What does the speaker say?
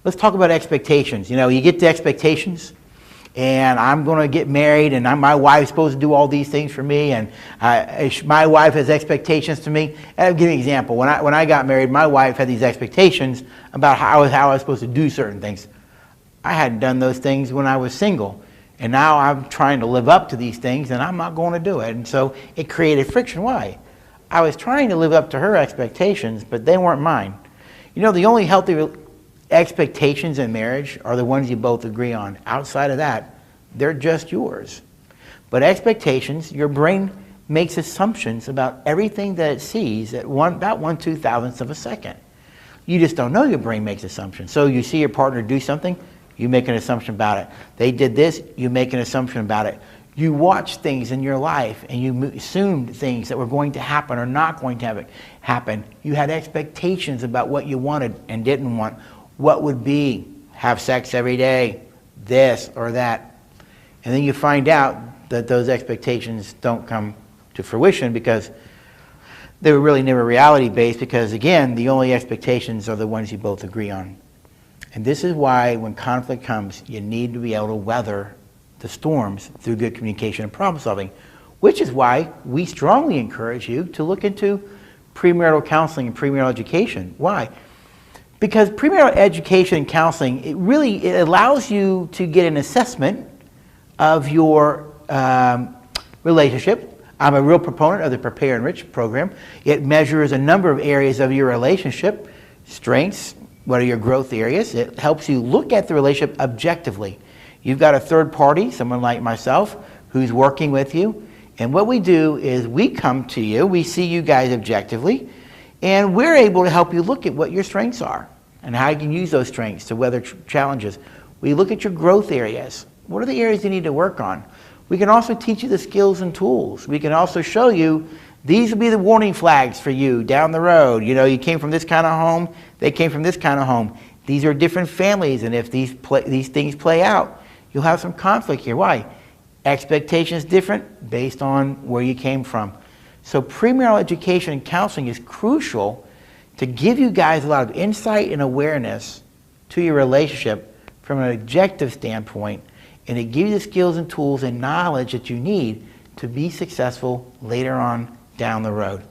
let's talk about expectations. You know, you get the expectations, and I'm going to get married, and my wife's supposed to do all these things for me, and my wife has expectations to me. And I'll give you an example. When I got married, my wife had these expectations about how I was supposed to do certain things. I hadn't done those things when I was single, and now I'm trying to live up to these things, and I'm not going to do it. And so it created friction. Why? I was trying to live up to her expectations, but they weren't mine. You know, the only healthy expectations in marriage are the ones you both agree on. Outside of that, they're just yours. But expectations, your brain makes assumptions about everything that it sees at about 1/2000th of a second. You just don't know your brain makes assumptions. So you see your partner do something, you make an assumption about it. They did this, you make an assumption about it. You watch things in your life and you assumed things that were going to happen or not going to happen. You had expectations about what you wanted and didn't want. What would be, have sex every day, this or that. And then you find out that those expectations don't come to fruition because they were really never reality-based, because again, the only expectations are the ones you both agree on. And this is why when conflict comes, you need to be able to weather the storms through good communication and problem solving, which is why we strongly encourage you to look into premarital counseling and premarital education. Why? Because premarital education and counseling, it allows you to get an assessment of your relationship. I'm a real proponent of the Prepare Enrich program. It measures a number of areas of your relationship, strengths, what are your growth areas. It helps you look at the relationship objectively. You've got a third party, someone like myself, who's working with you. And what we do is we come to you, we see you guys objectively, and we're able to help you look at what your strengths are and how you can use those strengths to weather challenges. We look at your growth areas. What are the areas you need to work on? We can also teach you the skills and tools. We can also show you these will be the warning flags for you down the road. You know, you came from this kind of home, they came from this kind of home. These are different families, and if these things play out, you'll have some conflict here. Why? Expectations different based on where you came from. So premarital education and counseling is crucial to give you guys a lot of insight and awareness to your relationship from an objective standpoint, and to give you the skills and tools and knowledge that you need to be successful later on down the road.